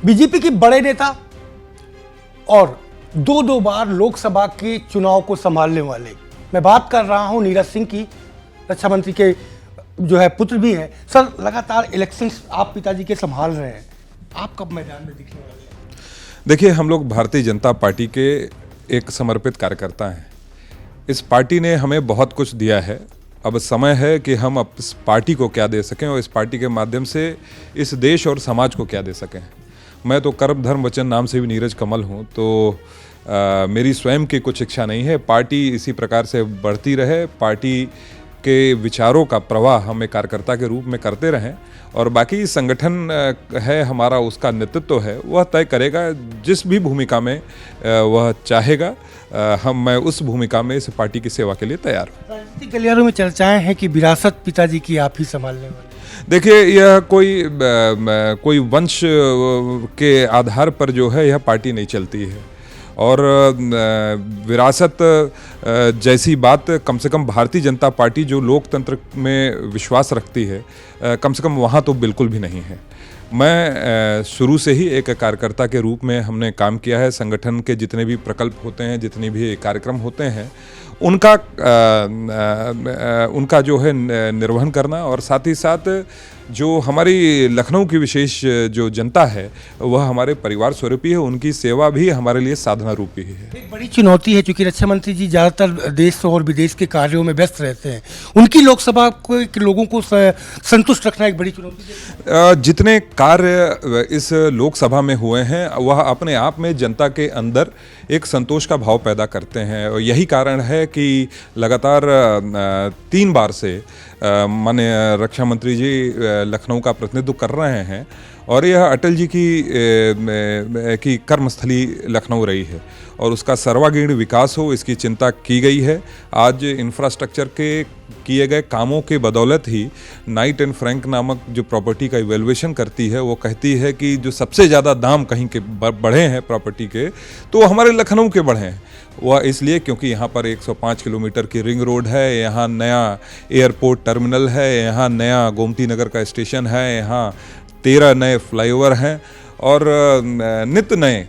BJP के बड़े नेता और दो बार लोकसभा के चुनाव को संभालने वाले, मैं बात कर रहा हूं नीरज सिंह की, रक्षा मंत्री के जो है पुत्र भी हैं। सर, लगातार इलेक्शंस आप पिताजी के संभाल रहे हैं, आप कब मैदान में दिखने वाले हैं? देखिए, हम लोग भारतीय जनता पार्टी के एक समर्पित कार्यकर्ता हैं। इस पार्टी ने हमें बहुत कुछ दिया है। अब समय है कि हम अब इस पार्टी को क्या दे सकें और इस पार्टी के माध्यम से इस देश और समाज को क्या दे सकें। मैं तो कर्म धर्म वचन नाम से भी नीरज कमल हूँ, तो मेरी स्वयं की कुछ इच्छा नहीं है। पार्टी इसी प्रकार से बढ़ती रहे, पार्टी के विचारों का प्रवाह हम एक कार्यकर्ता के रूप में करते रहें, और बाकी संगठन है हमारा, उसका नेतृत्व है, वह तय करेगा जिस भी भूमिका में वह चाहेगा। मैं उस भूमिका में इस पार्टी की सेवा के लिए तैयार हूँ। राजनीतिक गलियारों में चर्चाएं हैं कि विरासत पिताजी की आप ही संभालने वाले। देखिए, यह कोई वंश के आधार पर जो है यह पार्टी नहीं चलती है, और विरासत जैसी बात कम से कम भारतीय जनता पार्टी जो लोकतंत्र में विश्वास रखती है, कम से कम वहाँ तो बिल्कुल भी नहीं है। मैं शुरू से ही एक कार्यकर्ता के रूप में हमने काम किया है। संगठन के जितने भी प्रकल्प होते हैं, जितने भी कार्यक्रम होते हैं, उनका जो है निर्वहन करना, और साथ ही साथ जो हमारी लखनऊ की विशेष जो जनता है वह हमारे परिवार स्वरूपी है, उनकी सेवा भी हमारे लिए साधना रूपी है। एक बड़ी चुनौती है, क्योंकि रक्षा मंत्री जी ज़्यादातर देश और विदेश के कार्यों में व्यस्त रहते हैं, उनकी लोकसभा के लोगों को संतुष्ट रखना एक बड़ी चुनौती है। जितने कार्य इस लोकसभा में हुए हैं वह अपने आप में जनता के अंदर एक संतोष का भाव पैदा करते हैं, और यही कारण है कि लगातार 3 बार से माननीय रक्षा मंत्री जी लखनऊ का प्रतिनिधित्व कर रहे हैं, और यह अटल जी की कर्मस्थली लखनऊ रही है, और उसका सर्वांगीण विकास हो इसकी चिंता की गई है। आज इंफ्रास्ट्रक्चर के किए गए कामों के बदौलत ही नाइट एंड फ्रैंक नामक जो प्रॉपर्टी का इवैल्यूएशन करती है, वो कहती है कि जो सबसे ज़्यादा दाम कहीं के बढ़े हैं प्रॉपर्टी के, तो वो हमारे लखनऊ के बढ़े हैं। वह इसलिए क्योंकि यहाँ पर 105 किलोमीटर की रिंग रोड है, यहाँ नया एयरपोर्ट टर्मिनल है, यहाँ नया गोमती नगर का स्टेशन है, यहाँ 13 नए फ्लाईओवर हैं, और नित्य नए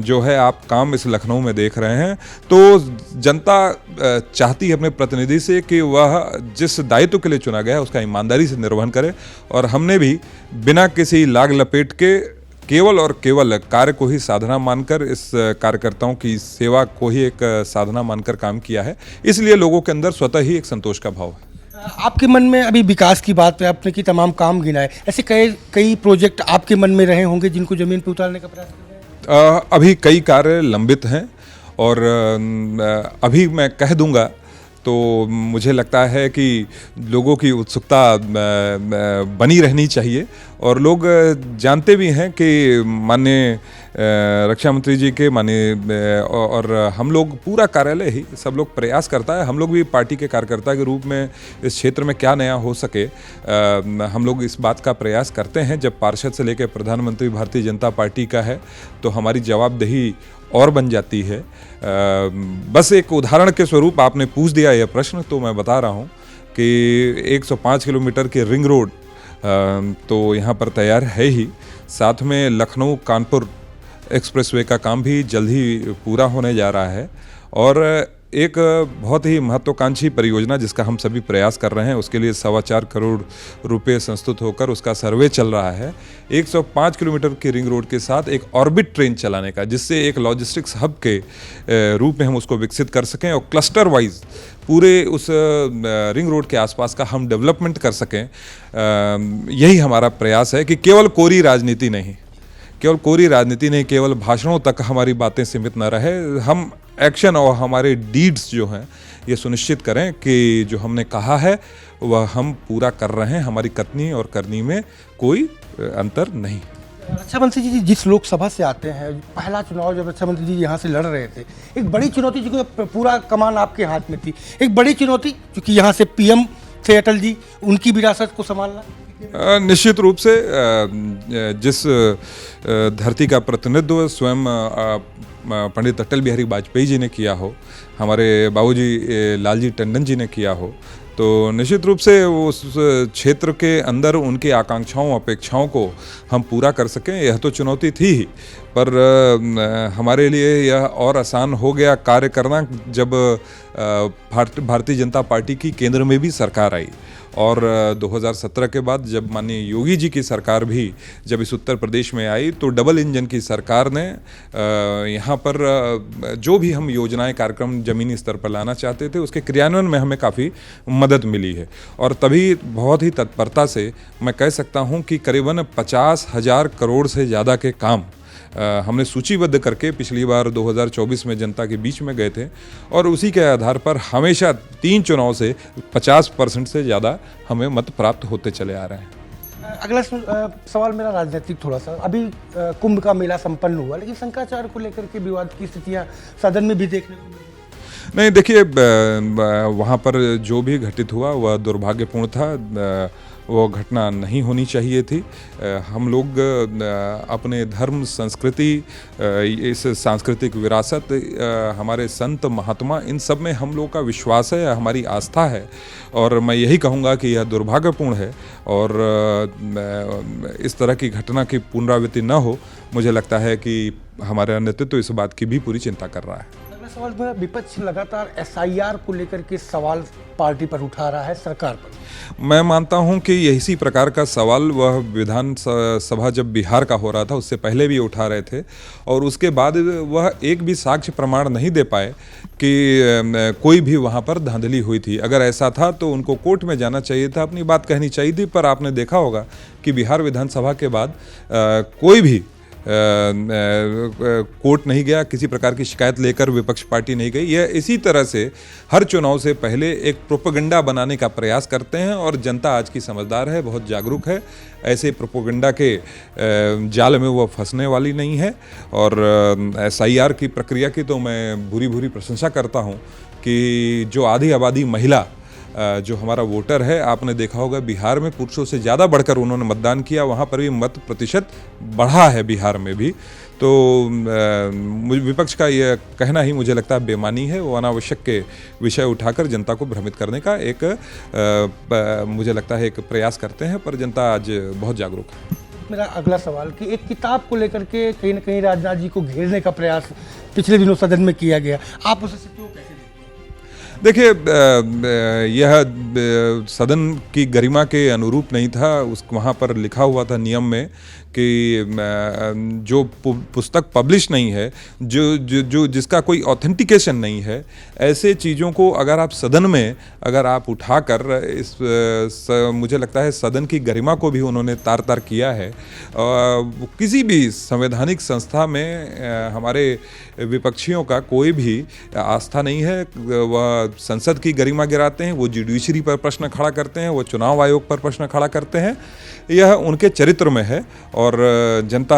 जो है आप काम इस लखनऊ में देख रहे हैं। तो जनता चाहती है अपने प्रतिनिधि से कि वह जिस दायित्व के लिए चुना गया है उसका ईमानदारी से निर्वहन करे, और हमने भी बिना किसी लाग लपेट के केवल और केवल कार्य को ही साधना मानकर, इस कार्यकर्ताओं की सेवा को ही एक साधना मानकर काम किया है। इसलिए लोगों के अंदर स्वतः ही एक संतोष का भाव है। आपके मन में अभी विकास की बात पे आपने की तमाम काम गिनाए, ऐसे कई प्रोजेक्ट आपके मन में रहे होंगे जिनको जमीन पर उतारने का प्रयास कर रहे हैं? अभी कई कार्य लंबित हैं, और अभी मैं कह दूंगा तो मुझे लगता है कि लोगों की उत्सुकता बनी रहनी चाहिए, और लोग जानते भी हैं कि माननीय रक्षा मंत्री जी के और हम लोग पूरा कार्यालय ही सब लोग प्रयास करता है। हम लोग भी पार्टी के कार्यकर्ता के रूप में इस क्षेत्र में क्या नया हो सके, हम लोग इस बात का प्रयास करते हैं। जब पार्षद से लेकर प्रधानमंत्री भारतीय जनता पार्टी का है तो हमारी जवाबदेही और बन जाती है। बस एक उदाहरण के स्वरूप आपने पूछ दिया यह प्रश्न, तो मैं बता रहा हूँ कि 105 किलोमीटर की रिंग रोड तो यहाँ पर तैयार है ही, साथ में लखनऊ कानपुर एक्सप्रेसवे का काम भी जल्द ही पूरा होने जा रहा है, और एक बहुत ही महत्वाकांक्षी परियोजना जिसका हम सभी प्रयास कर रहे हैं, उसके लिए 4.25 करोड़ रुपए संस्तुत होकर उसका सर्वे चल रहा है। 105 किलोमीटर की रिंग रोड के साथ एक ऑर्बिट ट्रेन चलाने का, जिससे एक लॉजिस्टिक्स हब के रूप में हम उसको विकसित कर सकें, और क्लस्टर वाइज पूरे उस रिंग रोड के आसपास का हम डेवलपमेंट कर सकें। यही हमारा प्रयास है कि केवल कोरी राजनीति नहीं, केवल भाषणों तक हमारी बातें सीमित न रहे, हम एक्शन और हमारे डीड्स जो हैं ये सुनिश्चित करें कि जो हमने कहा है वह हम पूरा कर रहे हैं। हमारी कथनी और करनी में कोई अंतर नहीं। रक्षा मंत्री जी जिस लोकसभा से आते हैं, पहला चुनाव जब रक्षा मंत्री जी यहाँ से लड़ रहे थे, एक बड़ी चुनौती, क्योंकि पूरा कमान आपके हाथ में थी, एक बड़ी चुनौती क्योंकि यहाँ से PM थे अटल जी, उनकी विरासत को संभालना। निश्चित रूप से जिस धरती का प्रतिनिधित्व स्वयं पंडित अटल बिहारी वाजपेयी जी ने किया हो, हमारे बाबूजी लालजी टंडन जी ने किया हो, तो निश्चित रूप से उस क्षेत्र के अंदर उनकी आकांक्षाओं अपेक्षाओं को हम पूरा कर सकें, यह तो चुनौती थी ही, पर हमारे लिए यह और आसान हो गया कार्य करना जब भारतीय जनता पार्टी की केंद्र में भी सरकार आई। और 2017 के बाद जब माननीय योगी जी की सरकार भी जब इस उत्तर प्रदेश में आई, तो डबल इंजन की सरकार ने यहाँ पर जो भी हम योजनाएं कार्यक्रम ज़मीनी स्तर पर लाना चाहते थे उसके क्रियान्वयन में हमें काफ़ी मदद मिली है। और तभी बहुत ही तत्परता से मैं कह सकता हूँ कि करीबन 50,000 करोड़ से ज़्यादा के काम हमने सूचीबद्ध करके पिछली बार 2024 में जनता के बीच में गए थे, और उसी के आधार पर हमेशा 3 चुनाव से 50% से ज़्यादा हमें मत प्राप्त होते चले आ रहे हैं। अगला सवाल मेरा राजनीतिक थोड़ा सा, अभी कुंभ का मेला संपन्न हुआ, लेकिन शंकराचार्य को लेकर के विवाद की स्थितियाँ सदन में भी देखने को मिली। नहीं, देखिए, वहाँ पर जो भी घटित हुआ वह दुर्भाग्यपूर्ण था, वो घटना नहीं होनी चाहिए थी। हम लोग अपने धर्म, संस्कृति, इस सांस्कृतिक विरासत, हमारे संत महात्मा, इन सब में हम लोग का विश्वास है, हमारी आस्था है, और मैं यही कहूँगा कि यह दुर्भाग्यपूर्ण है और इस तरह की घटना की पुनरावृत्ति न हो। मुझे लगता है कि हमारा नेतृत्व इस बात की भी पूरी चिंता कर रहा है। सवाल में विपक्ष लगातार SIR को लेकर के सवाल पार्टी पर उठा रहा है, सरकार पर। मैं मानता हूं कि इसी प्रकार का सवाल वह विधान सभा जब बिहार का हो रहा था उससे पहले भी उठा रहे थे, और उसके बाद वह एक भी साक्ष्य प्रमाण नहीं दे पाए कि कोई भी वहां पर धांधली हुई थी। अगर ऐसा था तो उनको कोर्ट में जाना चाहिए था, अपनी बात कहनी चाहिए थी, पर आपने देखा होगा कि बिहार विधानसभा के बाद कोई भी कोर्ट नहीं गया, किसी प्रकार की शिकायत लेकर विपक्ष पार्टी नहीं गई। यह इसी तरह से हर चुनाव से पहले एक प्रोपेगेंडा बनाने का प्रयास करते हैं, और जनता आज की समझदार है, बहुत जागरूक है, ऐसे प्रोपेगेंडा के जाल में वो फंसने वाली नहीं है। और SIR की प्रक्रिया की तो मैं भूरी प्रशंसा करता हूँ कि जो आधी आबादी महिला जो हमारा वोटर है, आपने देखा होगा बिहार में पुरुषों से ज़्यादा बढ़कर उन्होंने मतदान किया, वहाँ पर भी मत प्रतिशत बढ़ा है बिहार में भी। तो विपक्ष का यह कहना ही मुझे लगता है बेमानी है, वो अनावश्यक के विषय उठाकर जनता को भ्रमित करने का एक मुझे लगता है एक प्रयास करते हैं, पर जनता आज बहुत जागरूक है। मेरा अगला सवाल कि एक किताब को लेकर के कहीं न कहीं राजनाथ जी को घेरने का प्रयास पिछले दिनों सदन में किया गया, आप उसे क्यों कैसे देखिए, यह सदन की गरिमा के अनुरूप नहीं था। वहाँ पर लिखा हुआ था नियम में कि जो पुस्तक पब्लिश नहीं है, जो जिसका कोई ऑथेंटिकेशन नहीं है, ऐसे चीज़ों को अगर आप सदन में अगर आप उठाकर मुझे लगता है सदन की गरिमा को भी उन्होंने तार किया है। किसी भी संवैधानिक संस्था में हमारे विपक्षियों का कोई भी आस्था नहीं है। वह संसद की गरिमा गिराते हैं, वो जुडिशरी पर प्रश्न खड़ा करते हैं, वो चुनाव आयोग पर प्रश्न खड़ा करते हैं। यह उनके चरित्र में है, और जनता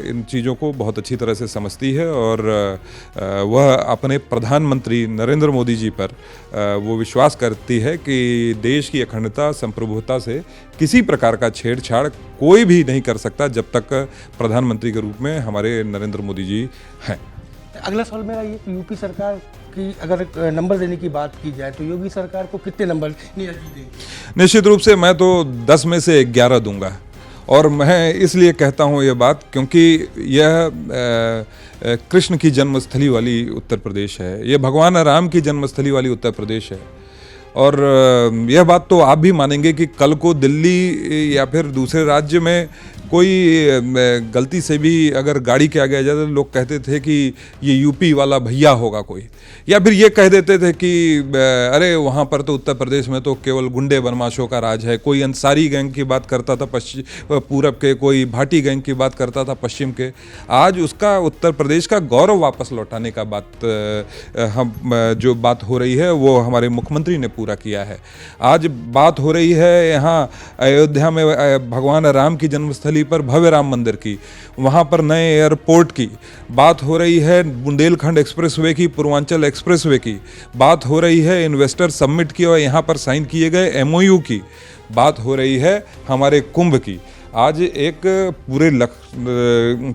इन चीज़ों को बहुत अच्छी तरह से समझती है, और वह अपने प्रधानमंत्री नरेंद्र मोदी जी पर वो विश्वास करती है कि देश की अखंडता, संप्रभुता से किसी प्रकार का छेड़छाड़ कोई भी नहीं कर सकता जब तक प्रधानमंत्री के रूप में हमारे नरेंद्र मोदी जी हैं। अगला सवाल मेरा ये कि यूपी सरकार की अगर नंबर देने की बात की जाए तो योगी सरकार को कितने नंबर देंगे? निश्चित रूप से मैं तो 10 में से 11 दूंगा, और मैं इसलिए कहता हूँ ये बात क्योंकि यह कृष्ण की जन्मस्थली वाली उत्तर प्रदेश है, ये भगवान राम की जन्मस्थली वाली उत्तर प्रदेश है। और यह बात तो आप भी मानेंगे कि कल को दिल्ली या फिर दूसरे राज्य में कोई गलती से भी अगर गाड़ी के आगे आ जाए तो लोग कहते थे कि ये यूपी वाला भैया होगा कोई, या फिर ये कह देते थे कि अरे वहाँ पर तो उत्तर प्रदेश में तो केवल गुंडे बदमाशों का राज है। कोई अंसारी गैंग की बात करता था पूरब के, कोई भाटी गैंग की बात करता था पश्चिम के। आज उसका उत्तर प्रदेश का गौरव वापस लौटाने का जो बात हो रही है वो हमारे मुख्यमंत्री ने पूरा किया है। आज बात हो रही है यहाँ अयोध्या में भगवान राम की जन्मस्थली पर भव्य राम मंदिर की, वहाँ पर नए एयरपोर्ट की बात हो रही है, बुंदेलखंड एक्सप्रेसवे की, पूर्वांचल एक्सप्रेसवे की बात हो रही है, इन्वेस्टर समिट की और यहाँ पर साइन किए गए MOU की बात हो रही है, हमारे कुंभ की। आज एक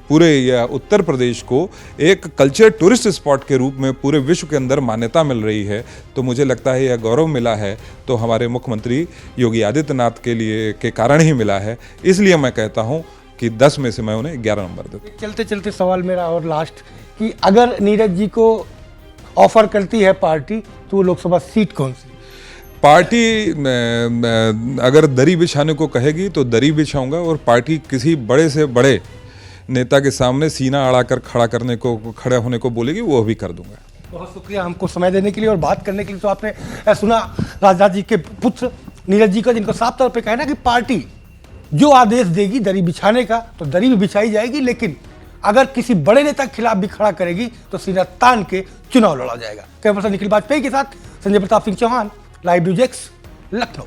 पूरे या उत्तर प्रदेश को एक कल्चर टूरिस्ट स्पॉट के रूप में पूरे विश्व के अंदर मान्यता मिल रही है, तो मुझे लगता है यह गौरव मिला है तो हमारे मुख्यमंत्री योगी आदित्यनाथ के कारण ही मिला है। इसलिए मैं कहता हूं कि 10 में से मैं उन्हें 11 नंबर देता हूं। चलते चलते सवाल मेरा और लास्ट कि अगर नीरज जी को ऑफर करती है पार्टी तो वो लोकसभा सीट कौन सी? पार्टी अगर दरी बिछाने को कहेगी तो दरी बिछाऊंगा, और पार्टी किसी बड़े से बड़े नेता के सामने सीना अड़ाकर खड़ा होने को बोलेगी वो भी कर दूंगा। बहुत शुक्रिया हमको समय देने के लिए और बात करने के लिए। तो आपने सुना राजनाथ जी के पुत्र नीरज जी का, जिनको साफ तौर पे कहना कि पार्टी जो आदेश देगी दरी बिछाने का तो दरी भी बिछाई जाएगी, लेकिन अगर किसी बड़े नेता के खिलाफ भी खड़ा करेगी तो सीना तान के चुनाव लड़ा जाएगा। कैमरा पर्सन निखिल वाजपेयी के साथ Sanjay Pratap Singh Chauhan, live news X, Lucknow.